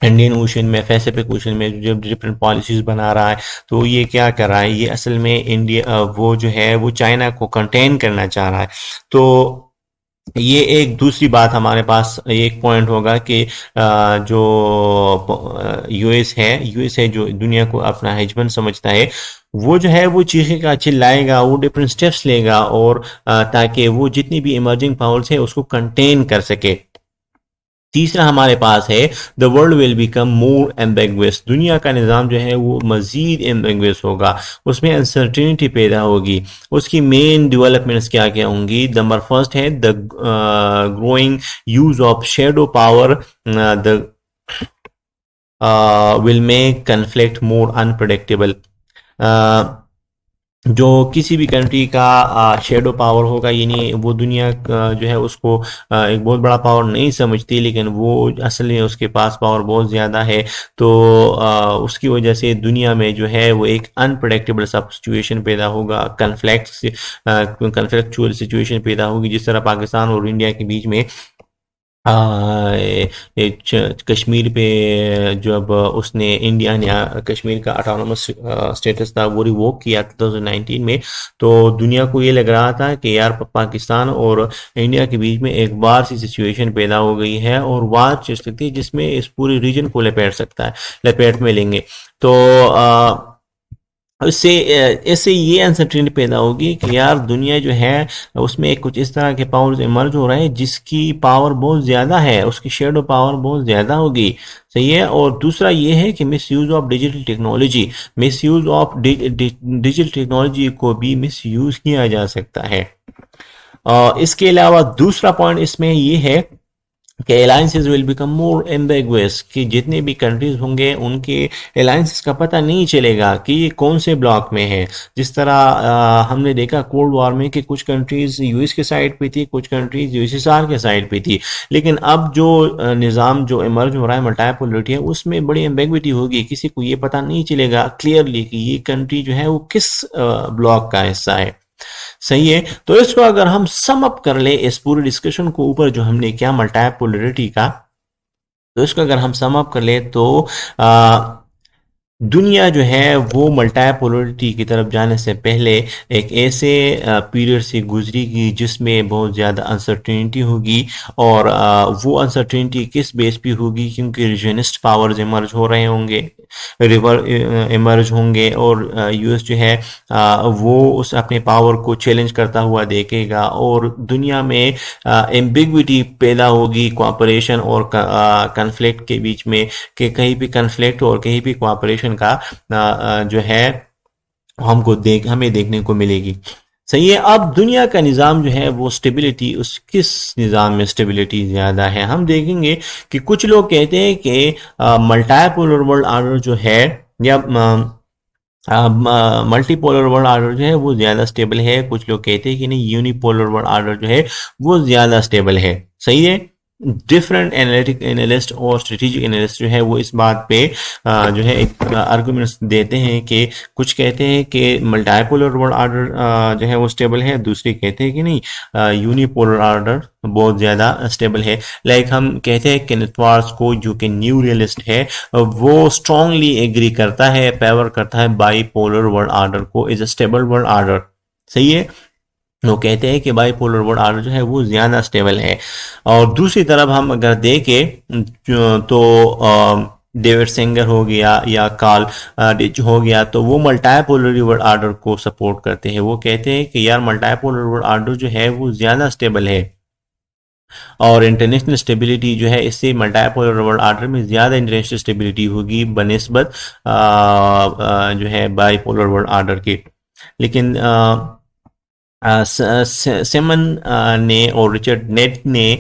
इंडियन ओशन में, पैसिफिक ओशन में जो डिफरेंट पॉलिसीज बना रहा है, तो ये क्या कर रहा है? ये असल में इंडिया वो जो है वो चाइना को कंटेन करना चाह रहा है। तो ये एक दूसरी बात हमारे पास एक पॉइंट होगा कि जो यूएस है जो दुनिया को अपना हेजमन समझता है, वो जो है वो चीखेगा, चिल्लाएगा, वो डिफरेंट स्टेप्स लेगा, और ताकि वो जितनी भी इमर्जिंग पावर्स है उसको कंटेन कर सके। तीसरा हमारे पास है the world will become more ambiguous. दुनिया का निज़ाम जो है वो मजीद एम्बेगुअस होगा, उसमें अनसर्टिनिटी पैदा होगी। उसकी मेन डेवलपमेंट्स क्या क्या होंगी? नंबर फर्स्ट है the growing use of shadow power, the will make conflict more unpredictable. जो किसी भी कंट्री का शेडो पावर होगा, यानी वो दुनिया जो है उसको एक बहुत बड़ा पावर नहीं समझती, लेकिन वो असल में उसके पास पावर बहुत ज़्यादा है। तो उसकी वजह से दुनिया में जो है वो एक अनप्रडिक्टेबल सा सिचुएशन पैदा होगा, कन्फ्लिक्चुअल सिचुएशन पैदा होगी। जिस तरह पाकिस्तान और इंडिया के बीच में कश्मीर पे जब उसने इंडिया ने कश्मीर का ऑटोनोमस स्टेटस था वो रिवोक किया 2019 में, तो दुनिया को ये लग रहा था कि यार पाकिस्तान और इंडिया के बीच में एक वार सी सिचुएशन पैदा हो गई है, और वार चल सकती है जिसमें इस पूरी रीजन को लपेट में लेंगे। तो इससे इससे ये अनसर्टेनिटी पैदा होगी कि यार दुनिया जो है उसमें कुछ इस तरह के पावर्स इमर्ज हो रहे हैं जिसकी पावर बहुत ज़्यादा है, उसकी शेडो पावर बहुत ज़्यादा होगी। सही है। और दूसरा ये है कि miss use of digital technology, miss use of digital technology को भी मिस यूज़ किया जा सकता है। इसके अलावा दूसरा पॉइंट इसमें ये है कि अलायंसेस विल बिकम मोर एम्बेगुअस, कि जितने भी कंट्रीज होंगे उनके अलायंसेस का पता नहीं चलेगा कि ये कौन से ब्लॉक में है। जिस तरह हमने देखा कोल्ड वॉर में कि कुछ कंट्रीज यूएस के साइड पे थी, कुछ कंट्रीज यूएसएसआर के साइड पे थी। लेकिन अब जो निज़ाम जो इमर्ज हो रहा है मल्टीपोलरिटी है, उसमें बड़ी एम्बेगुइटी होगी, किसी को ये पता नहीं चलेगा क्लियरली कि ये कंट्री जो है वो किस ब्लॉक का हिस्सा है। सही है। तो इसको अगर हम सम अप कर ले इस पूरे डिस्कशन को ऊपर जो हमने किया मल्टीपोलरिटी का, तो इसको अगर हम सम अप कर ले तो आ, दुनिया जो है वो मल्टीपोलरिटी की तरफ जाने से पहले एक ऐसे पीरियड से गुजरेगी जिसमें बहुत ज़्यादा अनसर्टेनिटी होगी। और वो अनसर्टेनिटी किस बेस पे होगी, क्योंकि रीजनिस्ट पावर्स इमर्ज हो रहे होंगे, रिवर इमर्ज होंगे, और यूएस जो है वो उस अपने पावर को चैलेंज करता हुआ देखेगा, और दुनिया में एम्बिग्विटी पैदा होगी कोऑपरेशन और कन्फ्लिक्ट के बीच में, कि कहीं भी कन्फ्लिक्ट और कहीं भी कोऑपरेशन का जो है हमें देखने को मिलेगी। सही है। अब दुनिया का निज़ाम जो है वो स्टेबिलिटी, उस किस निज़ाम में स्टेबिलिटी ज़्यादा है, हम देखेंगे कि कुछ लोग कहते हैं कि मल्टीपोलर वर्ल्ड ऑर्डर जो है या मल्टीपोलर वर्ल्ड ऑर्डर जो है वो ज़्यादा स्टेबल है। कुछ लोग कहते हैं कि नहीं, यूनिपोलर वर्ल्ड ऑर्डर जो है वो ज़्यादा स्टेबल है। सही है। डिफरेंट एनालिटिक एनालिस्ट और स्ट्रेटेजिक एनालिस्ट जो है वो इस बात पे जो है एक आर्गुमेंट्स देते हैं कि कुछ कहते हैं कि मल्टीपोलर वर्ल्ड ऑर्डर जो है वो स्टेबल है, दूसरे कहते हैं कि नहीं, यूनिपोलर ऑर्डर बहुत ज़्यादा स्टेबल है। लाइक हम कहते हैं केनेथ वार्स को, जो कि न्यू रियलिस्ट है, वो स्ट्रांगली एग्री करता है, फेवर करता है बाईपोलर वर्ल्ड ऑर्डर को is a stable world order. सही है। वो कहते हैं कि बाईपोलर वर्ल्ड ऑर्डर जो है वो ज़्यादा स्टेबल है। और दूसरी तरफ हम अगर देखें तो डेविड सेंगर हो गया या कार्ल डिच हो गया, तो वो मल्टीपोलर वर्ल्ड ऑर्डर को सपोर्ट करते हैं। वो कहते हैं कि यार मल्टीपोलर वर्ल्ड ऑर्डर जो है वो ज़्यादा स्टेबल है, और इंटरनेशनल स्टेबिलिटी जो है इससे मल्टीपोलर वर्ल्ड ऑर्डर में ज़्यादा इंटरनेशनल स्टेबिलिटी होगी बनिस्बत जो है बाईपोलर वर्ल्ड ऑर्डर के। लेकिन सेमन ने और रिचर्ड नेट ने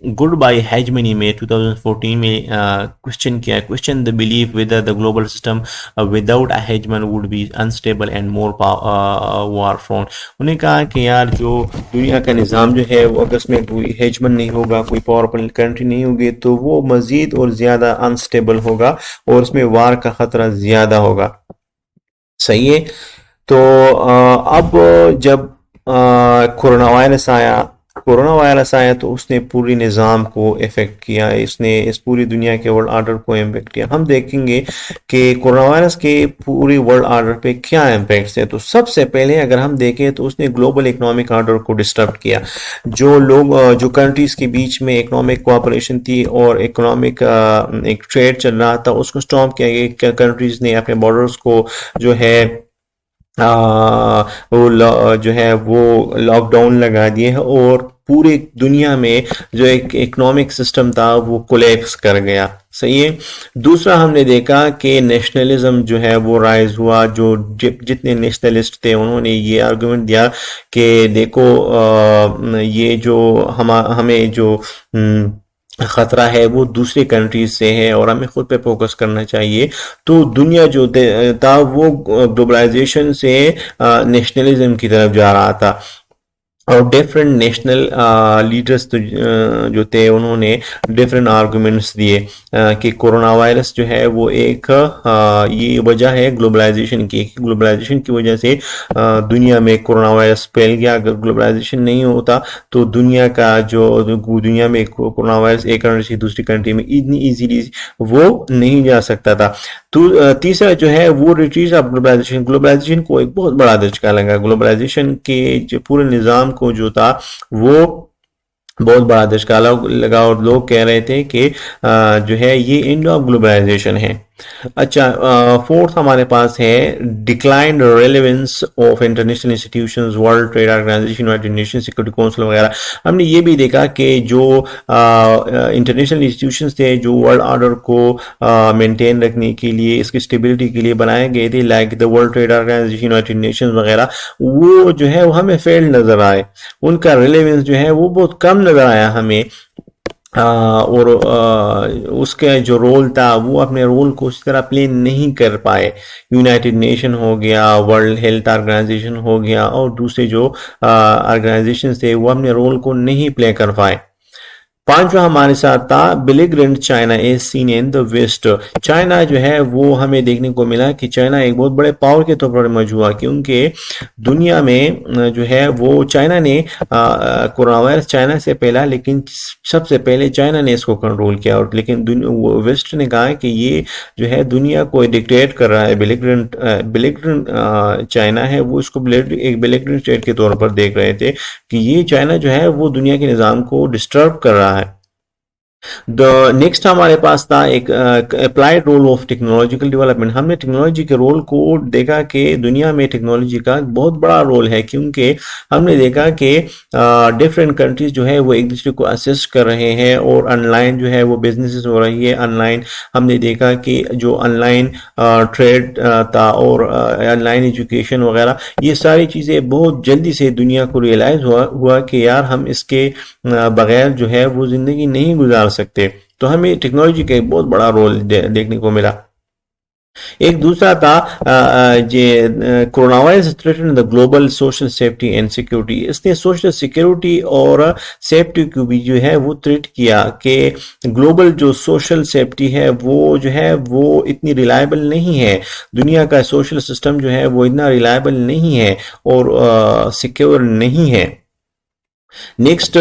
गुड बाय हेजमनी में 2014 में question the belief with the global system without a hegemon would be unstable and more war prone. उन्हें कहा कि यार जो दुनिया का निज़ाम जो है वो अगर इसमें कोई हेजमन नहीं होगा, कोई पावरफुल कंट्री नहीं होगी, तो वो मज़ीद और ज़्यादा अनस्टेबल होगा और उसमें वार का ख़तरा ज़्यादा होगा। सही है। तो अब जब कोरोना वायरस आया तो उसने पूरी निज़ाम को इफ़ेक्ट किया, इसने इस पूरी दुनिया के वर्ल्ड ऑर्डर को इम्पेक्ट किया। हम देखेंगे कि कोरोना वायरस के पूरी वर्ल्ड ऑर्डर पे क्या इम्पैक्ट्स है। तो सबसे पहले अगर हम देखें तो उसने ग्लोबल इकोनॉमिक ऑर्डर को डिस्टर्ब किया। जो लोग जो कंट्रीज़ के बीच में इकोनॉमिक कोऑपरेशन थी और इकोनॉमिक एक ट्रेड चल रहा था, उसको स्टॉप किया गया। कंट्रीज़ ने अपने बॉर्डर्स को जो है जो है वो लॉकडाउन लगा दिए हैं, और पूरी दुनिया में जो एक इकोनॉमिक सिस्टम था वो कोलैप्स कर गया। सही है। दूसरा हमने देखा कि नेशनलिज्म जो है वो राइज हुआ। जो जितने नेशनलिस्ट थे उन्होंने ये आर्गुमेंट दिया कि देखो ये जो हमें जो खतरा है वो दूसरी कंट्रीज से है और हमें खुद पे फोकस करना चाहिए। तो दुनिया जो था वो ग्लोबलाइजेशन से नेशनलिज्म की तरफ जा रहा था, और डिफरेंट नेशनल लीडर्स जो थे उन्होंने डिफरेंट आर्गुमेंट्स दिए कि कोरोना वायरस जो है वो एक ये वजह है ग्लोबलाइजेशन की। ग्लोबलाइजेशन की वजह से दुनिया में कोरोना वायरस फैल गया। अगर ग्लोबलाइजेशन नहीं होता तो दुनिया में कोरोना वायरस एक कंट्री से दूसरी कंट्री में इतनी इजीली वो नहीं जा सकता था। तो तीसरा जो है वो रिट्रीट ऑफ ग्लोबलाइजेशन को एक बहुत बड़ा झटका लगा। ग्लोबलाइजेशन के जो पूरे निज़ाम को जो था वो बहुत बड़ा झटका लगा, और लोग कह रहे थे कि जो है ये एंड ऑफ ग्लोबलाइजेशन है। अच्छा, फोर्थ हमारे पास है declined relevance of international institutions, world trade organization, united nation security council वगैरह। हमने ये भी देखा कि जो इंटरनेशनल इंस्टीट्यूशंस थे जो वर्ल्ड ऑर्डर को मेंटेन रखने के लिए, इसकी स्टेबिलिटी के लिए बनाए गए थे, like the world trade organization, united nation वगैरह, वो जो है वो हमें फेल्ड नजर आए। उनका रेलेवेंस जो है वो बहुत कम नजर आया हमें। और उसका जो रोल था वो अपने रोल को उस तरह प्ले नहीं कर पाए। यूनाइटेड नेशन हो गया, वर्ल्ड हेल्थ ऑर्गेनाइजेशन हो गया और दूसरे जो ऑर्गेनाइजेशन थे वो अपने रोल को नहीं प्ले कर पाए। पांचवा हमारे साथ था belligerent China is seen in the West. China जो है वो हमें देखने को मिला कि चाइना एक बहुत बड़े पावर के तौर पर इमर्ज हुआ, क्योंकि दुनिया में जो है वो चाइना ने कोरोना वायरस चाइना से पहला, लेकिन सबसे पहले चाइना ने इसको कंट्रोल किया। और लेकिन वेस्ट ने कहा कि ये जो है दुनिया को डिक्टेट कर रहा है। बिलिग्रेंट बिलिग्रेंट चाइना है वो इसको एक बिलिग्रेंट स्टेट के तौर पर देख रहे थे कि ये चाइना जो है वो दुनिया के निज़ाम को डिस्टर्ब कर रहा है। द नेक्स्ट हमारे पास था एक applied role of technological development. हमने टेक्नोलॉजी के रोल को देखा कि दुनिया में टेक्नोलॉजी का बहुत बड़ा रोल है, क्योंकि हमने देखा कि डिफरेंट कंट्रीज जो है वो एक दूसरे को असिस्ट कर रहे हैं और ऑनलाइन जो है वो बिजनेसेस हो रही है ऑनलाइन। हमने देखा कि जो ऑनलाइन ट्रेड था और ऑनलाइन एजुकेशन वगैरह, ये सारी चीज़ें बहुत जल्दी से दुनिया को रियलाइज हुआ कि यार हम इसके बगैर जो है वो ज़िंदगी नहीं गुजार सकते। तो हमें टेक्नोलॉजी का एक बहुत बड़ा रोल देखने को मिला। एक दूसरा था जे corona virus threaten the global social safety and security. इसने सोशल सिक्योरिटी और सेफ्टी को भी जो है वो थ्रेट किया कि ग्लोबल जो सोशल सेफ्टी है वो जो है वो इतनी रिलायबल नहीं है। दुनिया का सोशल सिस्टम जो है वो इतना रिलायबल नहीं है और सिक्योर नहीं है। Next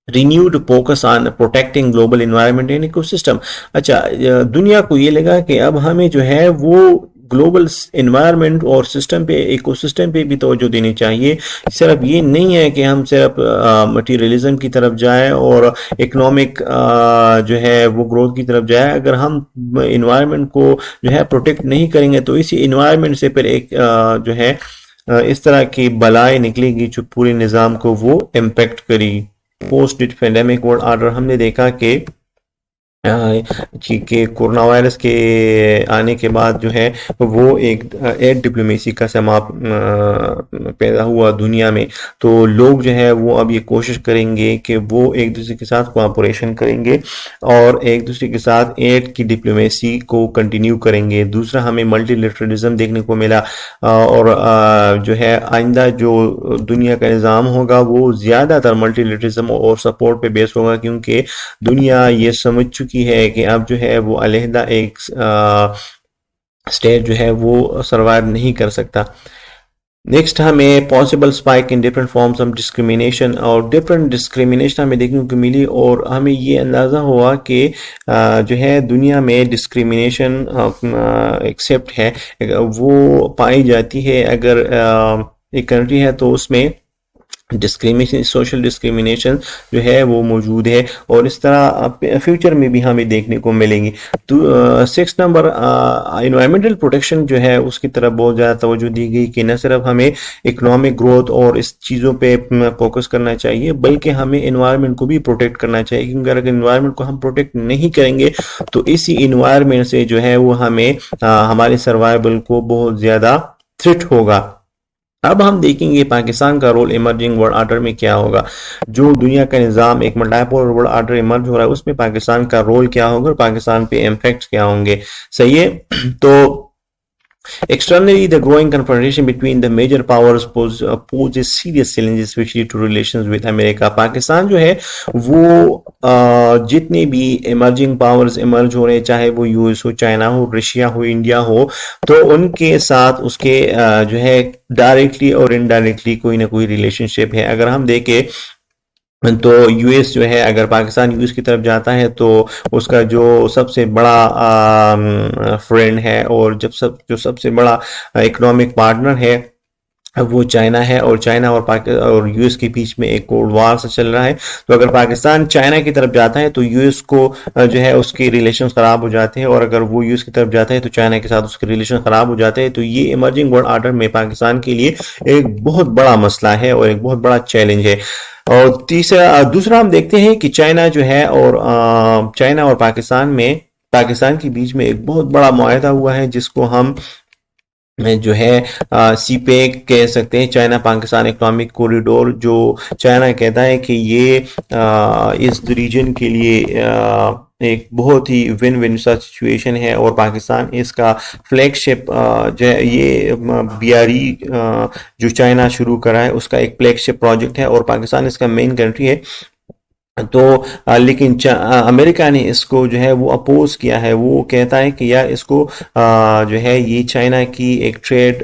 renewed focus on protecting global environment and ecosystem. अच्छा, दुनिया को ये लगा कि अब हमें जो है वो ग्लोबल इन्वायरमेंट और सिस्टम पे, इकोसिस्टम पे भी तवज्जो देनी चाहिए। सिर्फ ये नहीं है कि हम सिर्फ मटीरियलिज्म की तरफ जाए और इकोनॉमिक जो है वो ग्रोथ की तरफ जाए। अगर हम इन्वायरमेंट को जो है प्रोटेक्ट नहीं करेंगे तो इसी इन्वायरमेंट से फिर एक जो है इस तरह की बलाएं निकलेगी जो पूरे निज़ाम को वो इम्पेक्ट करेगी। पोस्ट पेंडेमिक वर्ल्ड ऑर्डर हमने देखा कि कोरोना वायरस के आने के बाद जो है वो एक एयर डिप्लोमेसी का समाप पैदा हुआ दुनिया में। तो लोग जो है वो अब ये कोशिश करेंगे कि वो एक दूसरे के साथ कोऑपरेशन करेंगे और एक दूसरे के साथ एयर की डिप्लोमेसी को कंटिन्यू करेंगे। दूसरा, हमें मल्टीलेटरलिज्म देखने को मिला और जो है आइंदा जो दुनिया का निज़ाम होगा वो ज़्यादातर मल्टीलेटरलिज्म और सपोर्ट पे बेस होगा, क्योंकि दुनिया ये समझ चुकी है कि अब जो है वो अलहदा एक स्टेट जो है वो सरवाइव नहीं कर सकता। नेक्स्ट, हमें possible spike in different forms of discrimination, और डिफरेंट डिस्क्रिमिनेशन हमें देखने को मिली और हमें ये अंदाज़ा हुआ कि जो है दुनिया में डिस्क्रिमिनेशन एक्सेप्ट है वो पाई जाती है। अगर एक कंट्री है तो उसमें डिस्क्रिमिनेशन, सोशल डिस्क्रिमिनेशन जो है वो मौजूद है और इस तरह फ्यूचर में भी हमें देखने को मिलेंगी। तो 6 नंबर, इन्वायरमेंटल प्रोटेक्शन जो है उसकी तरफ बहुत ज़्यादा तवज्जो दी गई कि न सिर्फ हमें इकोनॉमिक ग्रोथ और इस चीज़ों पे फोकस करना चाहिए बल्कि हमें इन्वायरमेंट को भी प्रोटेक्ट करना चाहिए, क्योंकि अगर इन्वायरमेंट को हम प्रोटेक्ट नहीं करेंगे तो इसी इन्वायरमेंट से जो है वो हमें हमारे सर्वाइवल को बहुत ज़्यादा थ्रेट होगा। अब हम देखेंगे पाकिस्तान का रोल इमर्जिंग वर्ल्ड ऑर्डर में क्या होगा। जो दुनिया का निज़ाम एक मल्टीपोलर वर्ल्ड ऑर्डर इमर्ज हो रहा है उसमें पाकिस्तान का रोल क्या होगा और पाकिस्तान पे इम्पैक्ट क्या होंगे। सही है। तो externally, the growing confrontation between the major powers poses serious challenges, especially to relations with America. Pakistan जो है वो जितने भी इमर्जिंग पावर्स इमर्ज हो रहे हैं, चाहे वो यूएस हो, चाइना हो, रशिया हो, इंडिया हो, तो उनके साथ उसके जो है डायरेक्टली और इनडायरेक्टली कोई ना कोई रिलेशनशिप है। अगर हम देखें तो यूएस जो है, अगर पाकिस्तान यूएस की तरफ जाता है तो उसका जो सबसे बड़ा फ्रेंड है और जो सबसे बड़ा इकोनॉमिक पार्टनर है वो चाइना है और चाइना और यूएस के बीच में एक कोल्ड वार सा चल रहा है। तो अगर पाकिस्तान चाइना की तरफ जाता है तो यूएस को जो है उसके रिलेशन खराब हो जाते हैं और अगर वो यूएस की तरफ जाता है तो चाइना के साथ उसके रिलेशन खराब हो जाते हैं। तो ये इमर्जिंग वर्ल्ड ऑर्डर में पाकिस्तान के लिए एक बहुत बड़ा मसला है और एक बहुत बड़ा चैलेंज है। और दूसरा हम देखते हैं कि चाइना जो है और चाइना और पाकिस्तान के बीच में एक बहुत बड़ा मुआहदा हुआ है जिसको हम में जो है सीपेक कह सकते हैं, चाइना पाकिस्तान इकोनॉमिक कॉरिडोर, जो चाइना कहता है कि ये इस रीजन के लिए एक बहुत ही विन विन सा सिचुएशन है, और पाकिस्तान इसका फ्लैगशिप जो है ये बीआरई जो चाइना शुरू करा है उसका एक फ्लैगशिप प्रोजेक्ट है, और पाकिस्तान इसका मेन कंट्री है। तो लेकिन अमेरिका ने इसको जो है वो अपोज किया है, वो कहता है कि यार इसको जो है ये चाइना की एक ट्रेड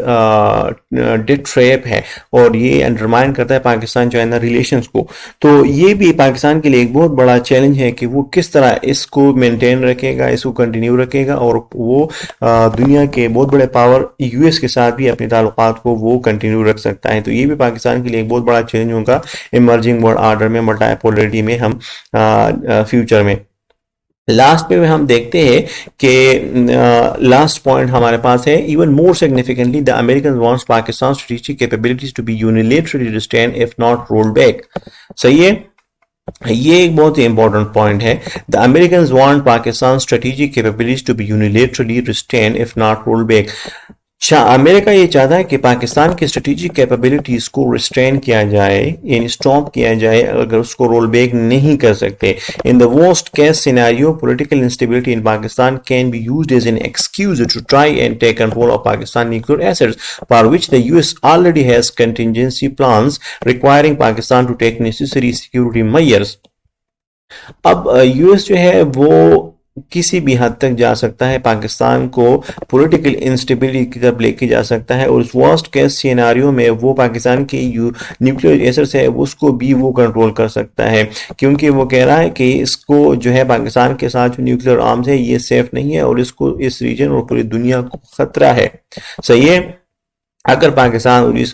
डिट ट्रैप है, और ये अंडरमाइन करता है पाकिस्तान चाइना रिलेशंस को। तो ये भी पाकिस्तान के लिए एक बहुत बड़ा चैलेंज है कि वो किस तरह इसको मेंटेन रखेगा, इसको कंटिन्यू रखेगा, और वो दुनिया के बहुत बड़े पावर यूएस के साथ भी अपने ताल्लुकात को वो कंटिन्यू रख सकता है। तो ये भी पाकिस्तान के लिए एक बहुत बड़ा चैलेंज होगा इमर्जिंग वर्ल्ड ऑर्डर में, मल्टीपोलरिटी में हम फ्यूचर में। लास्ट पे हम देखते हैं कि लास्ट पॉइंट हमारे पास है, even more significantly the American wants Pakistan strategic capabilities to be unilaterally restrain if not rolled back. सही है, ये एक बहुत ही इंपॉर्टेंट पॉइंट है। The American want Pakistan strategic capabilities to be unilaterally restrain if not rolled back. America ये चाहता है कि पाकिस्तान की स्ट्रेटेजिक कैपेबिलिटीज को रिस्ट्रेन किया जाए, यानी स्टॉप किया जाए, अगर उसको रोल बैक नहीं कर सकते। In the worst case scenario political instability in Pakistan can be used as an excuse to try and take control of Pakistan nuclear assets for which the US already has contingency plans requiring Pakistan to take necessary security measures. अब US जो है वो किसी भी हद तक जा सकता है, पाकिस्तान को पॉलिटिकल इंस्टेबिलिटी की तरफ लेके जा सकता है, और उस वर्स्ट केस सिनेरियो में वो पाकिस्तान की न्यूक्लियर एसेट्स है उसको भी वो कंट्रोल कर सकता है, क्योंकि वो कह रहा है कि इसको जो है पाकिस्तान के साथ जो न्यूक्लियर आर्म्स है ये सेफ नहीं है, और इसको इस रीजन और पूरी दुनिया को खतरा है। सही है, अगर पाकिस्तान और यूएस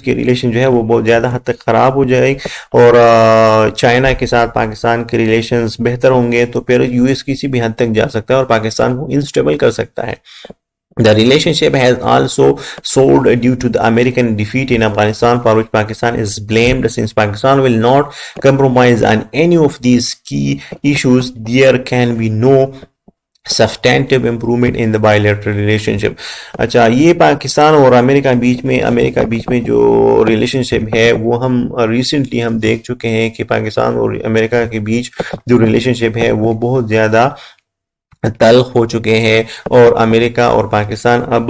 के रिलेशन जो है वो बहुत ज़्यादा हद तक ख़राब हो जाए, और चाइना के साथ पाकिस्तान के रिलेशंस बेहतर होंगे, तो फिर यूएस किसी भी हद तक जा सकता है और पाकिस्तान को इंस्टेबल कर सकता है। The relationship has also soured due to the American defeat in Afghanistan, for which Pakistan is blamed. Since Pakistan will not compromise on any of these key issues, there can be no substantive improvement in the bilateral relationship. अच्छा, ये पाकिस्तान और America बीच में जो relationship है वो हम recently हम देख चुके हैं कि पाकिस्तान और अमेरिका के बीच जो रिलेशनशिप है वो बहुत ज़्यादा तल्ख हो चुके हैं, और अमेरिका और पाकिस्तान अब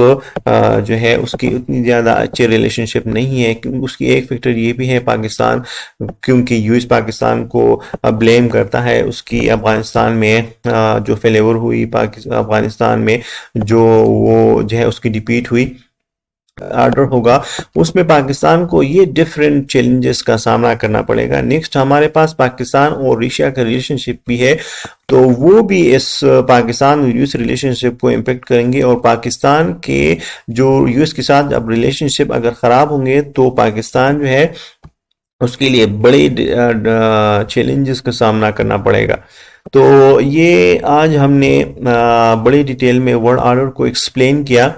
जो है उसकी उतनी ज़्यादा अच्छी रिलेशनशिप नहीं है। उसकी एक फैक्टर ये भी है पाकिस्तान, क्योंकि यूएस पाकिस्तान को ब्लेम करता है उसकी अफगानिस्तान में जो फेलियर हुई, अफगानिस्तान में जो वो जो है उसकी डिफीट हुई ऑर्डर होगा, उसमें पाकिस्तान को ये डिफरेंट चैलेंजेस का सामना करना पड़ेगा। नेक्स्ट हमारे पास पाकिस्तान और रशिया का रिलेशनशिप भी है, तो वो भी इस पाकिस्तान और यूएस रिलेशनशिप को इम्पेक्ट करेंगे, और पाकिस्तान के जो यूएस के साथ अब रिलेशनशिप अगर ख़राब होंगे तो पाकिस्तान जो है उसके लिए बड़े चैलेंजेस का सामना करना पड़ेगा। तो ये आज हमने बड़ी डिटेल में वर्ल्ड ऑर्डर को एक्सप्लेन किया,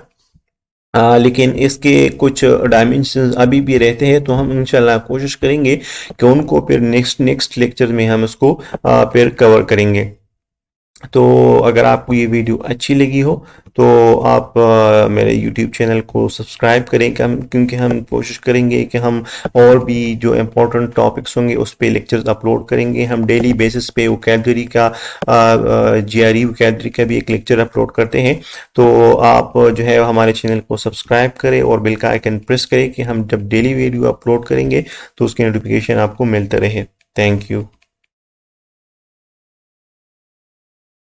लेकिन इसके कुछ डायमेंशंस अभी भी रहते हैं, तो हम इंशाल्लाह कोशिश करेंगे कि उनको फिर नेक्स्ट लेक्चर में हम इसको फिर कवर करेंगे। तो अगर आपको ये वीडियो अच्छी लगी हो तो आप मेरे YouTube चैनल को सब्सक्राइब करें, क्योंकि हम कोशिश करेंगे कि हम और भी जो इम्पोर्टेंट टॉपिक्स होंगे उस पे लेक्चर्स अपलोड करेंगे। हम डेली बेसिस पे वोकैबुलरी का GRE वोकैबुलरी का भी एक लेक्चर अपलोड करते हैं। तो आप जो है हमारे चैनल को सब्सक्राइब करें और बेल का आइकन प्रेस करें कि हम जब डेली वीडियो अपलोड करेंगे तो उसकी नोटिफिकेशन आपको मिलते रहे। Thank you.